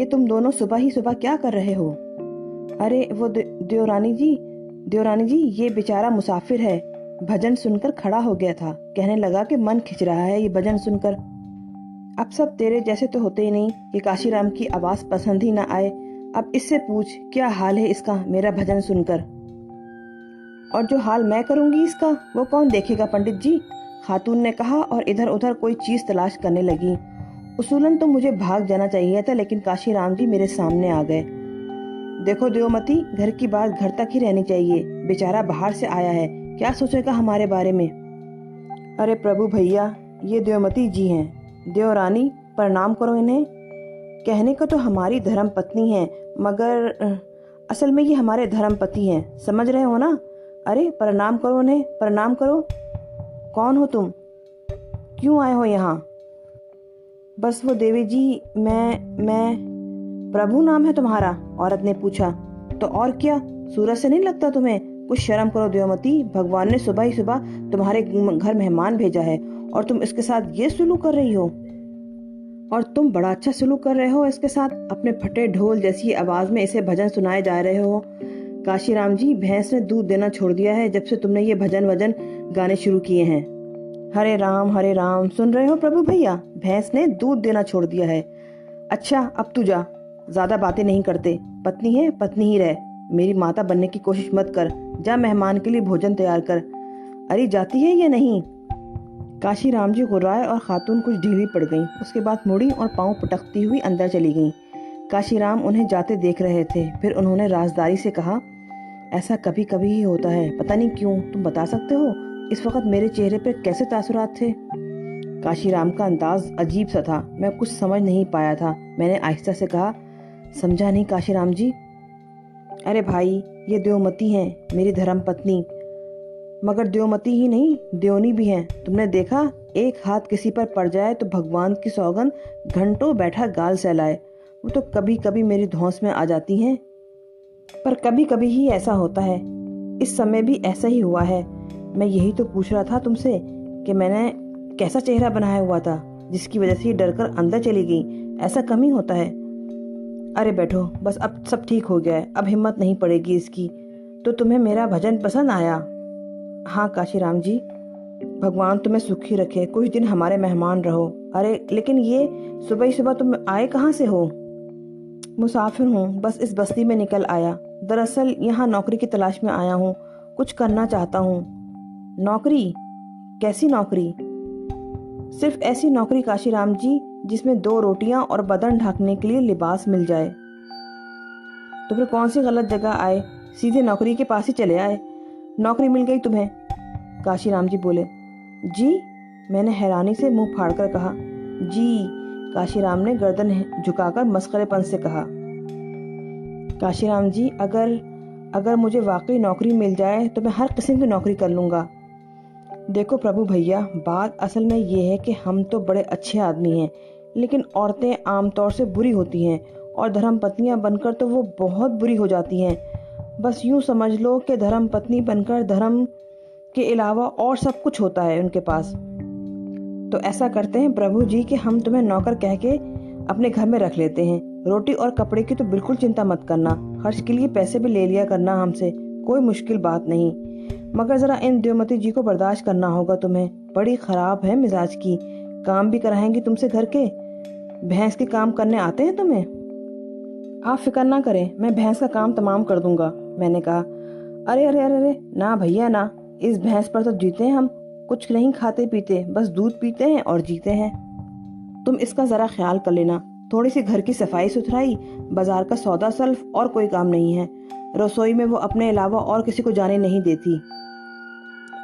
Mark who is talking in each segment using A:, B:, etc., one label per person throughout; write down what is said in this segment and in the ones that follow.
A: ये तुम दोनों सुबह ही सुबह क्या कर रहे हो? अरे वो देवरानी जी ये बेचारा मुसाफिर है, भजन सुनकर खड़ा हो गया था। कहने लगा कि मन खिंच रहा है ये भजन सुनकर। अब सब तेरे जैसे तो होते ही नहीं कि काशीराम की आवाज पसंद ही ना आए। अब इससे पूछ क्या हाल है इसका मेरा भजन सुनकर। और जो हाल मैं करूंगी इसका वो कौन देखेगा पंडित जी? खातून ने कहा और इधर उधर कोई चीज तलाश करने लगी। उसूलन तो मुझे भाग जाना चाहिए था, लेकिन काशीराम जी मेरे सामने आ गए। देखो देवमती, घर की बात घर तक ही रहनी चाहिए। बेचारा बाहर से आया है, क्या सोचेगा हमारे बारे में? अरे प्रभु भैया, ये देवमती जी हैं। देवरानी प्रणाम करो इन्हें। कहने को तो हमारी धर्म पत्नी है, मगर असल में ये हमारे धर्म पति हैं, समझ रहे हो ना? अरे प्रणाम करो उन्हें, प्रणाम करो। कौन हो तुम? क्यों आए हो यहाँ? बस वो देवी जी, मैं प्रभु नाम है तुम्हारा? औरत ने पूछा। तो और क्या, सूरज से नहीं लगता तुम्हें? कुछ शर्म करो देवमती, भगवान ने सुबह ही सुबह तुम्हारे घर मेहमान भेजा है और तुम इसके साथ ये सुलूक कर रही हो। और तुम बड़ा अच्छा सुलूक कर रहे हो इसके साथ। अपने फटे ढोल जैसी आवाज में इसे भजन सुनाए जा रहे हो। काशीराम जी, भैंस ने दूध देना छोड़ दिया है जब से तुमने ये भजन वजन गाने शुरू किए हैं। हरे राम, सुन रहे हो प्रभु भैया? भैंस ने दूध देना छोड़ दिया है। अच्छा अब तू जा, ज्यादा बातें नहीं करते। पत्नी है पत्नी ही रह, मेरी माता बनने की कोशिश मत कर। जा मेहमान के लिए भोजन तैयार कर। अरे जाती है या नहीं? काशीराम जी गुर्राए और खातून कुछ ढीली पड़ गई। उसके बाद मुड़ी और पांव पटकती हुई अंदर चली गई। काशीराम उन्हें जाते देख रहे थे। फिर उन्होंने राजदारी से कहा, ऐसा कभी कभी ही होता है, पता नहीं क्यों। तुम बता सकते हो इस वक्त मेरे चेहरे पर कैसे तासुरात थे? काशीराम का अंदाज अजीब सा था। मैं कुछ समझ नहीं पाया था। मैंने आहिस्ता से कहा, समझा नहीं काशीराम जी। अरे भाई, ये देवमती हैं, मेरी धर्म पत्नी। मगर देवमती ही नहीं, देवनी भी हैं। तुमने देखा, एक हाथ किसी पर पड़ जाए तो भगवान की सौगंध घंटों बैठा गाल सहलाए। वो तो कभी कभी मेरी धौंस में आ जाती हैं, पर कभी कभी ही ऐसा होता है। इस समय भी ऐसा ही हुआ है। मैं यही तो पूछ रहा था तुमसे कि मैंने कैसा चेहरा बनाया हुआ था जिसकी वजह से ये डरकर अंदर चली गई। ऐसा कम ही होता है। अरे बैठो, बस अब सब ठीक हो गया है, अब हिम्मत नहीं पड़ेगी इसकी। तो तुम्हें मेरा भजन पसंद आया? हाँ काशीराम जी, भगवान तुम्हें सुखी रखे, कुछ दिन हमारे मेहमान रहो। अरे लेकिन ये सुबह ही सुबह तुम आए कहाँ से हो? मुसाफिर हूँ, बस इस बस्ती में निकल आया। दरअसल यहाँ नौकरी की तलाश में आया हूँ, कुछ करना चाहता हूँ। नौकरी? कैसी नौकरी? सिर्फ ऐसी नौकरी काशीराम जी जिसमें 2 रोटियां और बदन ढकने के लिए लिबास मिल जाए। तो फिर कौन सी गलत जगह आए, सीधे नौकरी के पास ही चले आए। नौकरी मिल गई तुम्हें? काशीराम जी बोले। जी? मैंने हैरानी से मुंह फाड़कर कहा। जी? काशीराम ने गर्दन झुकाकर मस्खरेपन से कहा। काशीराम जी, अगर मुझे वाकई नौकरी मिल जाए तो मैं हर किस्म की नौकरी कर लूँगा। देखो प्रभु भैया, बात असल में ये है कि हम तो बड़े अच्छे आदमी हैं, लेकिन औरतें आमतौर से बुरी होती हैं और धर्म पत्नियां बनकर तो वो बहुत बुरी हो जाती हैं। बस यूँ समझ लो कि धर्म पत्नी बनकर धर्म के अलावा और सब कुछ होता है उनके पास। तो ऐसा करते हैं प्रभु जी कि हम तुम्हें नौकर कह के अपने घर में रख लेते हैं। रोटी और कपड़े की तो बिल्कुल चिंता मत करना। खर्च के लिए पैसे भी ले लिया करना हमसे, कोई मुश्किल बात नहीं। मगर जरा इन देवमती जी को बर्दाश्त करना होगा तुम्हें। बड़ी खराब है मिजाज की, काम भी कराएंगी तुमसे घर के। भैंस के काम करने आते हैं तुम्हें? आप फिक्र ना करें, मैं भैंस का काम तमाम कर दूंगा। मैंने कहा। अरे अरे अरे अरे, ना भैया ना, इस भैंस पर तो जीते हैं हम। कुछ नहीं खाते पीते, बस दूध पीते हैं और जीते हैं। तुम इसका जरा ख्याल कर लेना। थोड़ी सी घर की सफाई सुथराई, बाजार का सौदा सल्फ, और कोई काम नहीं है। रसोई में वो अपने अलावा और किसी को जाने नहीं देती।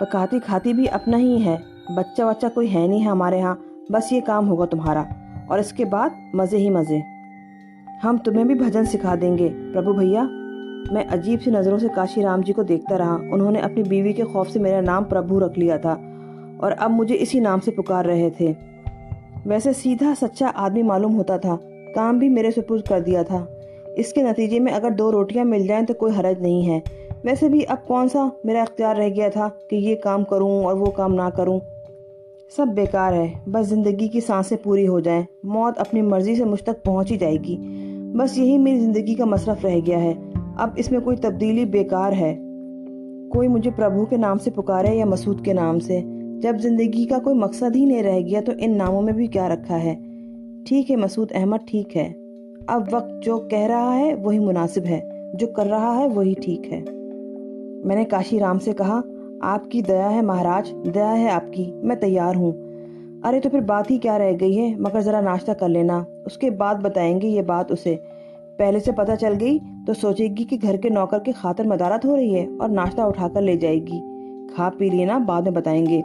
A: पकाती खाती भी अपना ही है। बच्चा कोई है नहीं है हमारे यहाँ। बस ये काम होगा तुम्हारा, और इसके बाद मजे ही मजे। हम तुम्हें भी भजन सिखा देंगे प्रभु भैया। मैं अजीब सी नजरों से काशीराम जी को देखता रहा। उन्होंने अपनी बीवी के खौफ से मेरा नाम प्रभु रख लिया था और अब मुझे इसी नाम से पुकार रहे थे। वैसे सीधा सच्चा आदमी मालूम होता था। काम भी मेरे सुपुर्द कर दिया था। इसके नतीजे में अगर 2 रोटियां मिल जाएं तो कोई हरज नहीं है। वैसे भी अब कौन सा मेरा इख्तियार रह गया था कि ये काम करूं और वो काम ना करूं। सब बेकार है। बस जिंदगी की सांसें पूरी हो जाएं, मौत अपनी मर्जी से मुझ तक पहुंच ही जाएगी। बस यही मेरी जिंदगी का मसरफ रह गया है। अब इसमें कोई तब्दीली बेकार है। कोई मुझे प्रभु के नाम से पुकारे या मसूद के नाम से। जब जिंदगी का कोई मकसद ही नहीं रह गया तो इन नामों में भी क्या रखा है। ठीक है मसूद अहमद, ठीक है। अब वक्त जो कह रहा है वही मुनासिब है, जो कर रहा है वही ठीक है। मैंने काशी राम से कहा, आपकी दया है महाराज, दया है आपकी, मैं तैयार हूँ। अरे तो फिर बात ही क्या रह गई है, मगर ज़रा नाश्ता कर लेना, उसके बाद बताएंगे ये बात उसे। पहले से पता चल गई तो सोचेगी कि घर के नौकर की खातिर मदारत हो रही है और नाश्ता उठाकर ले जाएगी। खा पी लेना, बाद में बताएंगे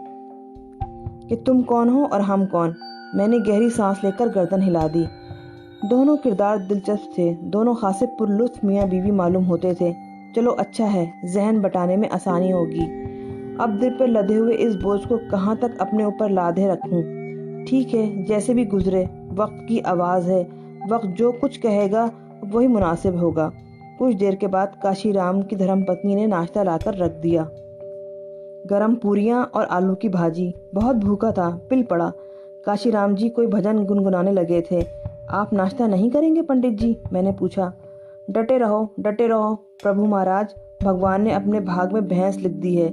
A: कि तुम कौन हो और हम कौन। मैंने गहरी सांस लेकर गर्दन हिला दी। दोनों किरदार दिलचस्प थे, दोनों खासे पुरलुत्फ मियाँ बीवी मालूम होते थे। चलो अच्छा है, जहन बटाने में आसानी होगी। अब दिल पर लदे हुए इस बोझ को कहाँ तक अपने ऊपर लादे रखूं। ठीक है, जैसे भी गुजरे, वक्त की आवाज़ है, वक्त जो कुछ कहेगा वही मुनासिब होगा। कुछ देर के बाद काशीराम की धर्मपत्नी ने नाश्ता लाकर रख दिया। गरम पूरियां और आलू की भाजी। बहुत भूखा था, पिल पड़ा। काशीराम जी कोई भजन गुनगुनाने लगे थे। आप नाश्ता नहीं करेंगे पंडित जी? मैंने पूछा। डटे रहो, डटे रहो प्रभु महाराज, भगवान ने अपने भाग में भैंस लिख दी है,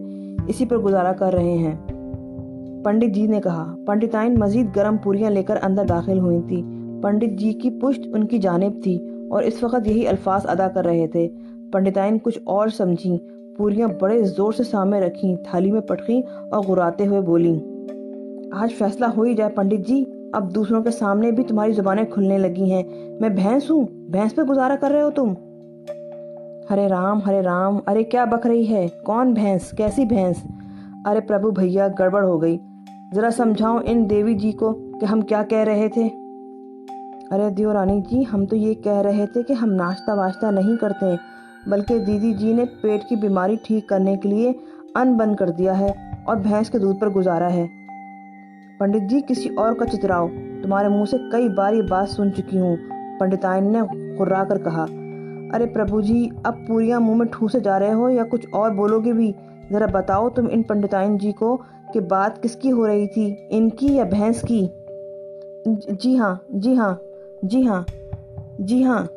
A: इसी पर गुजारा कर रहे हैं, पंडित जी ने कहा। पंडिताइन मजीद गर्म पूरियां लेकर अंदर दाखिल हुई थी। पंडित जी की पुश्त उनकी जानिब थी और इस वक्त यही अल्फाज अदा कर रहे थे। पंडिताइन कुछ और समझी, पूरियां बड़े जोर से सामने रखी, थाली में पटकी और गुराते हुए बोली, आज फैसला हो ही जाए पंडित जी, अब दूसरों के सामने भी तुम्हारी जुबानें खुलने लगी हैं। मैं भैंस हूँ, भैंस पे गुजारा कर रहे हो तुम? हरे राम, अरे क्या बक रही है? कौन भैंस, कैसी भैंस? अरे प्रभु भैया, गड़बड़ हो गई, जरा समझाओ इन देवी जी को कि हम क्या कह रहे थे। अरे देवरानी जी, हम तो ये कह रहे थे कि हम नाश्ता वाश्ता नहीं करते, बल्कि दीदी जी ने पेट की बीमारी ठीक करने के लिए अन्न बंद कर दिया है और भैंस के दूध पर गुजारा है। पंडित जी किसी और का चितराओ, तुम्हारे मुंह से कई बार ये बात सुन चुकी हूँ, पंडिताइन ने गुर्रा कर कहा। अरे प्रभु जी, अब पूरियां मुंह में ठूसे जा रहे हो या कुछ और बोलोगे भी? जरा बताओ तुम इन पंडिताइन जी को कि बात किसकी हो रही थी, इनकी या भैंस की? जी हाँ, जी हाँ, जी हाँ, जी हाँ,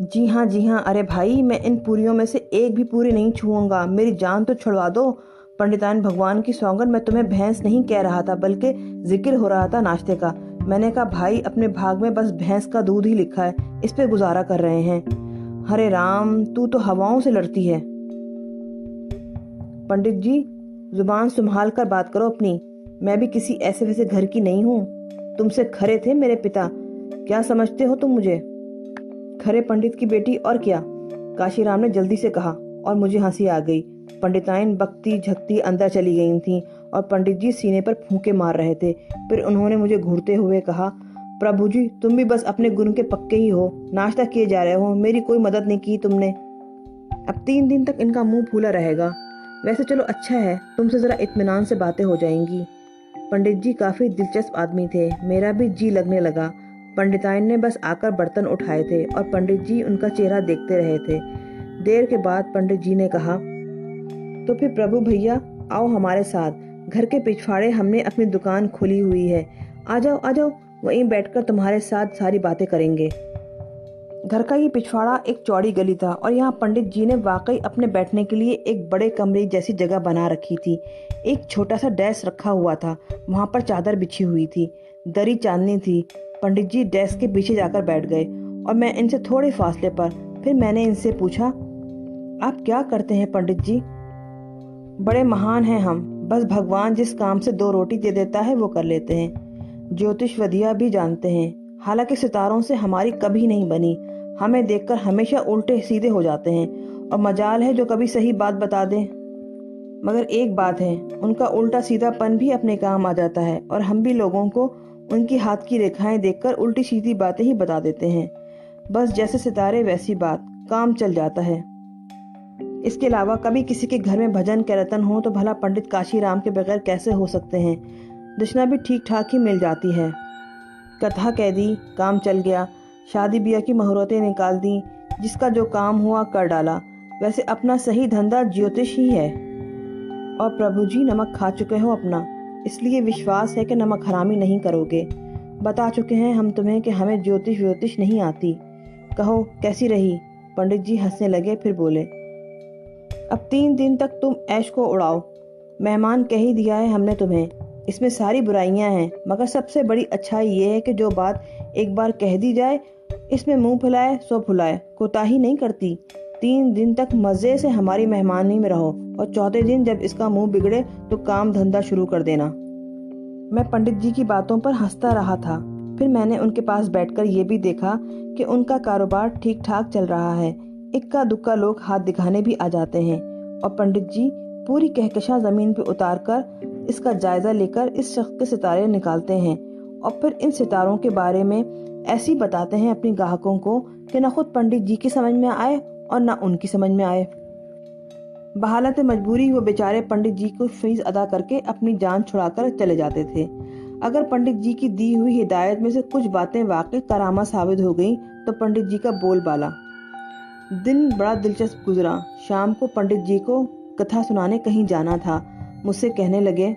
A: जी हाँ, जी हाँ। अरे भाई, मैं इन पूरियों में से एक भी पूरी नहीं छूऊंगा, मेरी जान तो छुड़वा दो। पंडिताइन भगवान की सौगंध, मैं तुम्हें भैंस नहीं कह रहा था, बल्कि जिक्र हो रहा था नाश्ते का। मैंने कहा भाई, अपने भाग में बस भैंस का दूध ही लिखा है, इस पे गुजारा कर रहे हैं। हरे राम, तू तो हवाओं से लड़ती है। पंडित जी, जुबान संभाल कर बात करो अपनी, मैं भी किसी ऐसे वैसे घर की नहीं हूँ। तुमसे खरे थे मेरे पिता, क्या समझते हो तुम मुझे? खरे पंडित की बेटी, और क्या? काशीराम ने जल्दी से कहा और मुझे हंसी आ गई। पंडिताइन बकती झकती अंदर चली गई थीं और पंडित जी सीने पर फूंके मार रहे थे। फिर उन्होंने मुझे घूरते हुए कहा, प्रभु जी, तुम भी बस अपने गुण के पक्के ही हो, नाश्ता किए जा रहे हो, मेरी कोई मदद नहीं की तुमने। अब 3 दिन तक इनका मुंह फूला रहेगा। वैसे चलो अच्छा है, तुमसे जरा इत्मीनान से बातें हो जाएंगी। पंडित जी काफी दिलचस्प आदमी थे, मेरा भी जी लगने लगा। पंडिताइन ने बस आकर बर्तन उठाए थे और पंडित जी उनका चेहरा देखते रहे थे। देर के बाद पंडित जी ने कहा, तो फिर प्रभु भैया आओ हमारे साथ, घर के पिछवाड़े हमने अपनी दुकान खोली हुई है, आ जाओ आ जाओ, वहीं बैठकर तुम्हारे साथ सारी बातें करेंगे। घर का ये पिछवाड़ा एक चौड़ी गली था और यहाँ पंडित जी ने वाकई अपने बैठने के लिए एक बड़े कमरे जैसी जगह बना रखी थी। एक छोटा सा डेस्क रखा हुआ था, वहाँ पर चादर बिछी हुई थी, दरी चांदनी थी। पंडित जी डेस्क के पीछे जाकर बैठ गए और मैं इनसे थोड़े फासले पर। फिर मैंने इनसे पूछा, आप क्या करते हैं पंडित जी? बड़े महान हैं हम, बस भगवान जिस काम से 2 रोटी दे देता है वो कर लेते हैं। ज्योतिष विद्या भी जानते हैं, हालांकि सितारों से हमारी कभी नहीं बनी, हमें देखकर हमेशा उल्टे सीधे हो जाते हैं और मजाल है जो कभी सही बात बता दें। मगर एक बात है, उनका उल्टा सीधापन भी अपने काम आ जाता है और हम भी लोगों को उनकी हाथ की रेखाएं देखकर उल्टी सीधी बातें ही बता देते हैं। बस जैसे सितारे वैसी बात, काम चल जाता है। इसके अलावा कभी किसी के घर में भजन कीर्तन हो तो भला पंडित काशीराम के बगैर कैसे हो सकते हैं? दक्षिणा भी ठीक ठाक ही मिल जाती है। कथा कह दी, काम चल गया, शादी ब्याह की मुहूर्तें निकाल दी, जिसका जो काम हुआ कर डाला। वैसे अपना सही धंधा ज्योतिष ही है। और प्रभु जी, नमक खा चुके हो अपना, इसलिए विश्वास है कि नमक हरामी नहीं करोगे। बता चुके हैं हम तुम्हें कि हमें ज्योतिष व्योतिष नहीं आती। कहो कैसी रही? पंडित जी हंसने लगे, फिर बोले, अब 3 दिन तक तुम ऐश को उड़ाओ। मेहमान कह ही दिया है हमने तुम्हें। इसमें सारी बुराइयां हैं, मगर सबसे बड़ी अच्छाई ये है कि जो बात एक बार कह दी जाए, इसमें मुंह फुलाए सो फुलाए, कोताही नहीं करती। 3 दिन तक मज़े से हमारी मेहमानी में रहो और चौथे दिन जब इसका मुंह बिगड़े तो काम धंधा शुरू कर देना। मैं पंडित जी की बातों पर हंसता रहा था। फिर मैंने उनके पास बैठकर ये भी देखा कि उनका कारोबार ठीक ठाक चल रहा है। इक्का दुक्का लोग हाथ दिखाने भी आ जाते हैं और पंडित जी पूरी कहकशां जमीन पर उतार कर इसका जायजा लेकर इस शख्स के सितारे निकालते हैं और फिर इन सितारों के बारे में ऐसी बताते हैं अपनी ग्राहकों को कि न खुद पंडित जी की समझ में आए और न उनकी समझ में आए। बहालत मजबूरी वो बेचारे पंडित जी को फीस अदा करके अपनी जान छुड़ाकर चले जाते थे। अगर पंडित जी की दी हुई हिदायत में से कुछ बातें वाकई करामा साबित हो गई तो पंडित जी का बोलबाला। दिन बड़ा दिलचस्प गुजरा। शाम को पंडित जी को कथा सुनाने कहीं जाना था। मुझसे कहने लगे,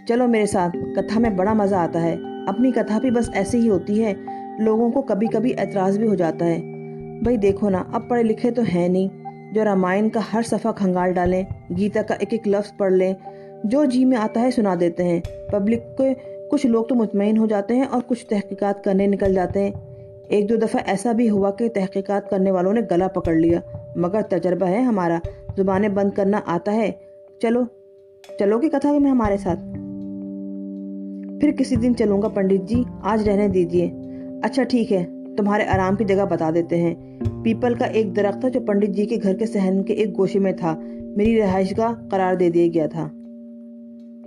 A: चलो मेरे साथ, कथा में बड़ा मजा आता है। अपनी कथा भी बस ऐसे ही होती है, लोगों को कभी कभी एतराज भी हो जाता है। भाई देखो ना, अब पढ़े लिखे तो है नहीं जो रामायण का हर सफ़ा खंगाल डालें, गीता का एक एक लफ्ज़ पढ़ लें, जो जी में आता है सुना देते हैं। पब्लिक के कुछ लोग तो मुतमईन हो जाते हैं और कुछ तहकीकात करने निकल जाते हैं। 1-2 दफ़ा ऐसा भी हुआ कि तहकीकात करने वालों ने गला पकड़ लिया, मगर तजर्बा है हमारा, जुबानें बंद करना आता है। चलोगे कथा में हमारे साथ? फिर किसी दिन चलूंगा पंडित जी, आज रहने दीजिए। अच्छा ठीक है, तुम्हारे आराम की जगह बता देते हैं। पीपल का एक दरख्त था जो पंडित जी के घर के सहन के एक गोशे में था, मेरी रिहाइशगाह करार दे दिया गया था।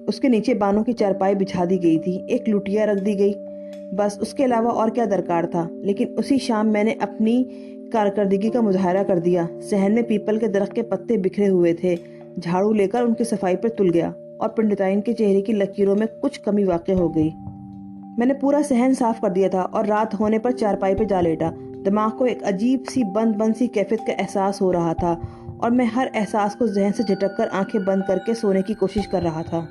A: उसके नीचे बानों की चारपाई बिछा दी गई थी, एक लुटिया रख दी गई, बस उसके अलावा और क्या दरकार था। लेकिन उसी शाम मैंने अपनी कारकर्दगी का मुजाहरा कर दिया। सहन में पीपल के दरख्त के पत्ते बिखरे हुए थे। झाड़ू लेकर उनकी सफाई पर तुल गया और पंडिताइन के चेहरे की लकीरों में कुछ कमी वाक़ई हो गई। मैंने पूरा सहन साफ कर दिया था और रात होने पर चारपाई पे जा लेटा। दिमाग को एक अजीब सी बंद सी कैफियत का एहसास हो रहा था और मैं हर एहसास को जहन से झटक कर आंखें बंद करके सोने की कोशिश कर रहा था।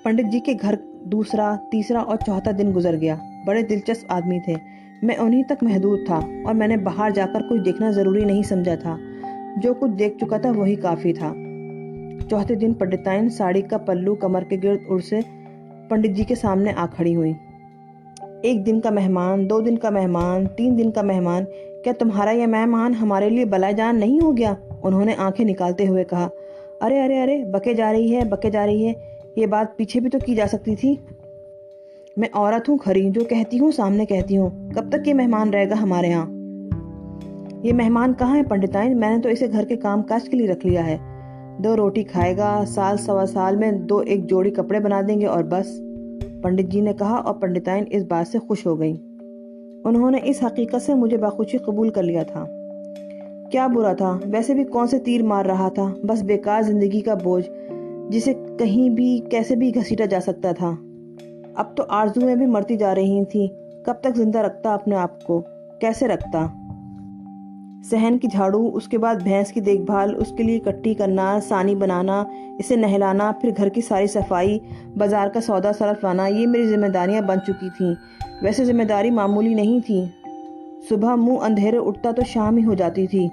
A: पंडित जी के घर दूसरा, तीसरा और चौथा दिन गुजर गया। बड़े दिलचस्प आदमी थे, मैं उन्हीं तक महदूद था और मैंने बाहर जाकर कुछ देखना ज़रूरी नहीं समझा था। जो कुछ देख चुका था वही काफ़ी था। चौथे दिन पंडिताइन साड़ी का पल्लू कमर के गिर्द उड़ से पंडित जी के सामने आ खड़ी हुई। 1 दिन का मेहमान, 2 दिन का मेहमान, 3 दिन का मेहमान, क्या तुम्हारा यह मेहमान हमारे लिए बलाजान नहीं हो गया? उन्होंने आंखें निकालते हुए कहा। अरे अरे अरे, बके जा रही है, बके जा रही है। ये बात पीछे भी तो की जा सकती थी। मैं औरत हूँ खरी, जो कहती हूँ सामने कहती हूँ। कब तक ये मेहमान रहेगा हमारे यहाँ? ये मेहमान कहाँ है पंडिताइन? मैंने तो इसे घर के काम काज के लिए रख लिया है। 2 रोटी खाएगा, साल सवा साल में 2-1 जोड़ी कपड़े बना देंगे और बस, पंडित जी ने कहा और पंडिताइन इस बात से खुश हो गई। उन्होंने इस हकीकत से मुझे बाखुशी कबूल कर लिया था। क्या बुरा था, वैसे भी कौन से तीर मार रहा था, बस बेकार जिंदगी का बोझ जिसे कहीं भी कैसे भी घसीटा जा सकता था। अब तो आरजुएं भी मरती जा रही थी। कब तक जिंदा रखता अपने आप को? कैसे रखता? सहन की झाड़ू, उसके बाद भैंस की देखभाल, उसके लिए इकट्ठी करना, सानी बनाना, इसे नहलाना, फिर घर की सारी सफाई, बाजार का सौदा सरफ लाना, ये मेरी जिम्मेदारियां बन चुकी थीं। वैसे जिम्मेदारी मामूली नहीं थी। सुबह मुंह अंधेरे उठता तो शाम ही हो जाती थी।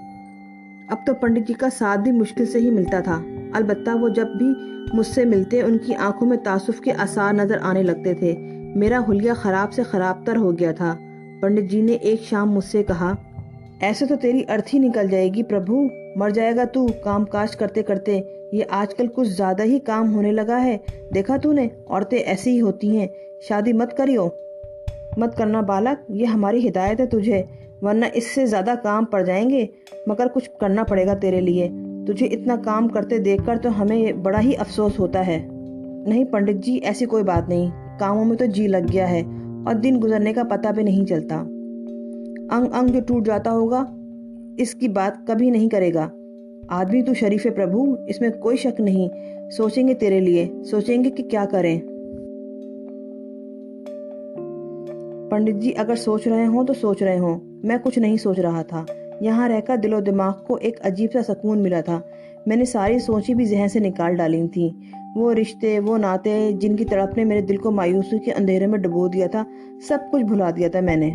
A: अब तो पंडित जी का साथ भी मुश्किल से ही मिलता था। अलबत्ता वो जब भी मुझसे मिलते उनकी आंखों में तासुफ के आसार नजर आने लगते थे। मेरा हुलिया खराब से खराब तर हो गया था। पंडित जी ने एक शाम मुझसे कहा, ऐसे तो तेरी अर्थी निकल जाएगी प्रभु, मर जाएगा तू काम काज करते करते। ये आजकल कुछ ज्यादा ही काम होने लगा है। देखा तूने, औरतें ऐसी ही होती हैं। शादी मत करियो। मत करना बालक, ये हमारी हिदायत है तुझे, वरना इससे ज्यादा काम पड़ जाएंगे। मगर कुछ करना पड़ेगा तेरे लिए। तुझे इतना काम करते देखकर तो हमें बड़ा ही अफसोस होता है। नहीं पंडित जी, ऐसी कोई बात नहीं। कामों में तो जी लग गया है और दिन गुजरने का पता भी नहीं चलता। अंग अंग जो टूट जाता होगा, इसकी बात कभी नहीं करेगा। आदमी तू शरीफ है प्रभु, इसमें कोई शक नहीं। सोचेंगे तेरे लिए, सोचेंगे कि क्या करें। पंडित जी अगर सोच रहे हो तो सोच रहे हो, मैं कुछ नहीं सोच रहा था। यहाँ रहकर दिलो दिमाग को एक अजीब सा सुकून मिला था। मैंने सारी सोची भी जहन से निकाल डाली थी। वो रिश्ते, वो नाते जिनकी तड़प ने मेरे दिल को मायूसी के अंधेरे में डुबो दिया था, सब कुछ भुला दिया था मैंने।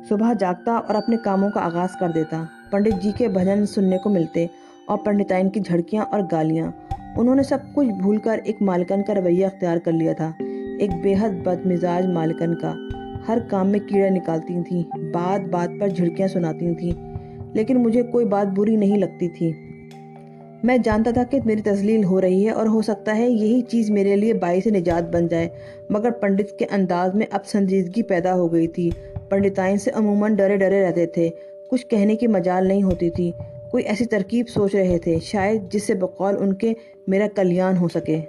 A: सुबह जागता और अपने कामों का आगाज कर देता। पंडित जी के भजन सुनने को मिलते और पंडिताइन की झड़कियां और गालियां। उन्होंने सब कुछ भूलकर एक मालकन का रवैया अख्तियार कर लिया था, एक बेहद बदमिजाज मालकन का। हर काम में कीड़ा निकालती थी, बात बात पर झिड़कियां सुनाती थी, लेकिन मुझे कोई बात बुरी नहीं लगती थी। मैं जानता था कि मेरी तजलील हो रही है और हो सकता है यही चीज़ मेरे लिए बाइस निजात बन जाए, मगर पंडित के अंदाज में अब संजीदगी पैदा हो गई थी। पंडिताइन से अमूमन डरे डरे रहते थे, कुछ कहने की मजाल नहीं होती थी। कोई ऐसी तरकीब सोच रहे थे शायद जिससे बकौल उनके मेरा कल्याण हो सके।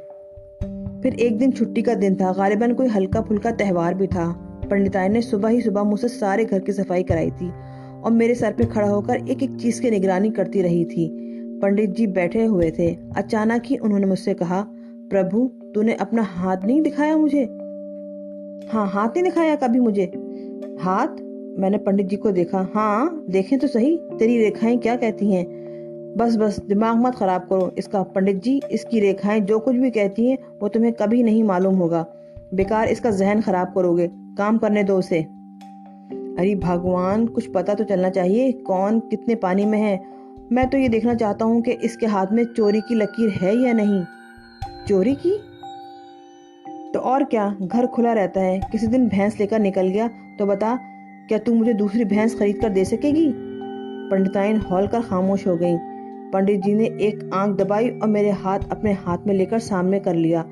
A: फिर एक दिन छुट्टी का दिन था, गालिबन कोई हल्का फुल्का त्यौहार भी था। पंडिताइन ने सुबह ही सुबह मुझसे सारे घर की सफाई कराई थी और मेरे सर पे खड़ा होकर एक एक चीज की निगरानी करती रही थी। पंडित जी बैठे हुए थे। अचानक ही उन्होंने मुझसे कहा, प्रभु तूने अपना हाथ नहीं दिखाया मुझे। हाँ, हाथ नहीं दिखाया कभी मुझे। हाथ? मैंने पंडित जी को देखा। हाँ देखें तो सही, तेरी रेखाएं क्या कहती हैं। बस बस दिमाग मत खराब करो इसका पंडित जी, इसकी रेखाएं जो कुछ भी कहती हैं वो तुम्हें कभी नहीं मालूम होगा। बेकार इसका जहन खराब करोगे, काम करने दो उसे। अरे भगवान, कुछ पता तो चलना चाहिए कौन कितने पानी में है। मैं तो ये देखना चाहता हूँ कि इसके हाथ में चोरी की लकीर है या नहीं। चोरी की? तो और क्या, घर खुला रहता है। किसी दिन भैंस लेकर निकल गया तो बता, क्या तू मुझे दूसरी भैंस खरीद कर दे सकेगी? पंडिताइन हौल कर खामोश हो गई। पंडित जी ने एक आंख दबाई और मेरे हाथ अपने हाथ में लेकर सामने कर लिया।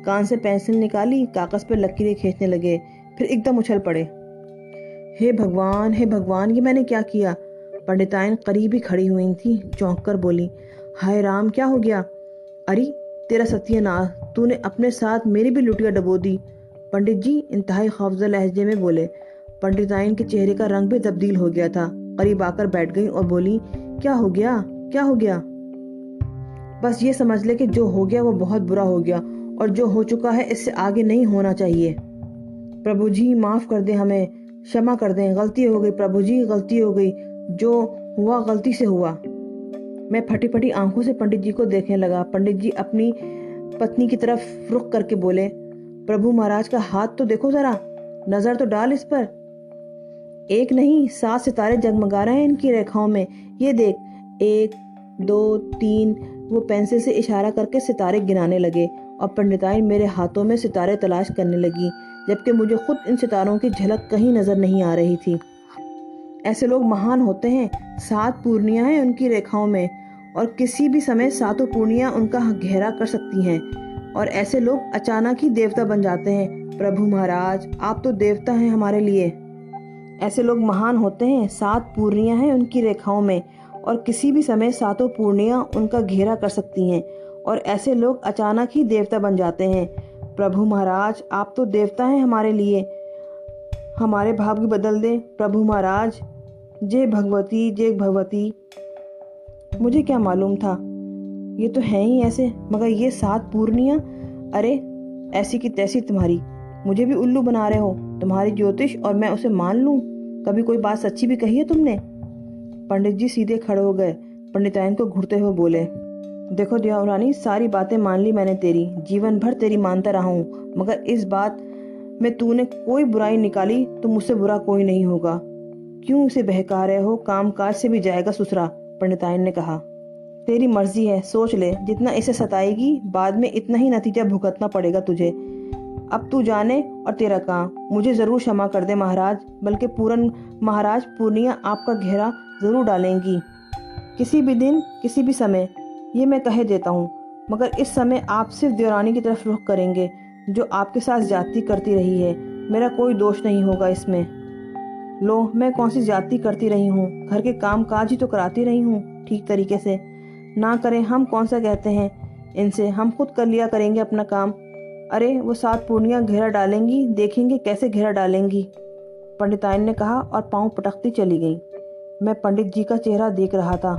A: कान से पेंसिल निकाली, कागज पर लकीरें खींचने लगे, फिर एकदम उछल पड़े। हे भगवान, हे भगवान, ये मैंने क्या किया? पंडिताइन करीब ही खड़ी हुई थी, चौंक कर बोली, हाय राम, क्या हो गया? अरे तेरा सत्यानाश, तूने अपने साथ मेरी भी लुटिया डबो दी। पंडित जी इंतहाई खौफजदा लहजे में बोले। पंडिताइन के चेहरे का रंग भी तब्दील हो गया था। करीब आकर बैठ गई और बोली, क्या हो गया, क्या हो गया? बस ये समझ ले कि जो हो गया वो बहुत बुरा हो गया और जो हो चुका है इससे आगे नहीं होना चाहिए। प्रभु जी माफ कर दे, हमें क्षमा कर दें, गलती हो गई प्रभु जी, गलती हो गई, जो हुआ गलती से हुआ। मैं फटी फटी आंखों से पंडित जी को देखने लगा। पंडित जी अपनी पत्नी की तरफ रुख करके बोले, प्रभु महाराज का हाथ तो देखो जरा, नजर तो डाल इस पर। एक नहीं 7 सितारे जगमगा रहे हैं इनकी रेखाओं में। ये देख, 1 2 3। वो पेंसिल से इशारा करके सितारे गिनाने लगे और पंडिताइन मेरे हाथों में सितारे तलाश करने लगी, जबकि मुझे खुद इन सितारों की झलक कहीं नजर नहीं आ रही थी। ऐसे लोग महान होते हैं, 7 पूर्णियां हैं उनकी रेखाओं में और किसी भी समय 7 पूर्णियां उनका घेरा कर सकती हैं, और ऐसे लोग अचानक ही देवता बन जाते हैं। प्रभु महाराज, आप तो देवता हैं हमारे लिए। ऐसे लोग महान होते हैं, 7 पूर्णियां हैं उनकी रेखाओं में और किसी भी समय 7 पूर्णियां उनका घेरा कर सकती हैं, और ऐसे लोग अचानक ही देवता बन जाते हैं। प्रभु महाराज, आप तो देवता हैं हमारे लिए, हमारे भाग्य बदल दें प्रभु महाराज। जय भगवती, जय भगवती। मुझे क्या मालूम था, ये तो है ही ऐसे, मगर ये 7 पूर्णियां, अरे ऐसी की तैसी तुम्हारी, मुझे भी उल्लू बना रहे हो। तुम्हारी ज्योतिष और मैं उसे मान लूं? कभी कोई बात सच्ची भी कही है तुमने? पंडित जी सीधे खड़े हो गए। पंडिताइन को घूरते हुए बोले, देखो देवरानी, सारी बातें मान ली मैंने तेरी, जीवन भर तेरी मानता रहा हूँ, मगर इस बात में तूने कोई बुराई निकाली तो मुझसे बुरा कोई नहीं होगा। क्यों उसे बहका रहे हो? काम काज से भी जाएगा ससुरा। पंडिताइन ने कहा, तेरी मर्जी है, सोच ले, जितना इसे सताएगी बाद में इतना ही नतीजा भुगतना पड़ेगा तुझे। अब तू जाने और तेरा काम। मुझे जरूर क्षमा कर दे महाराज, बल्कि पूरन महाराज पूर्णिया आपका घेरा जरूर डालेंगी किसी भी दिन, किसी भी समय, ये मैं कह देता हूँ। मगर इस समय आप सिर्फ देवरानी की तरफ रुख करेंगे जो आपके साथ ज्यादती करती रही है। मेरा कोई दोष नहीं होगा इसमें। लो, मैं कौन सी ज्यादती करती रही हूँ? घर के काम काज ही तो कराती रही हूँ ठीक तरीके से। ना करें हम कौन सा कहते हैं इनसे, हम खुद कर लिया करेंगे अपना काम। अरे वो 7 पूर्णियां घेरा डालेंगी, देखेंगे कैसे घेरा डालेंगी। पंडिताइन ने कहा और पांव पटकती चली गई। मैं पंडित जी का चेहरा देख रहा था।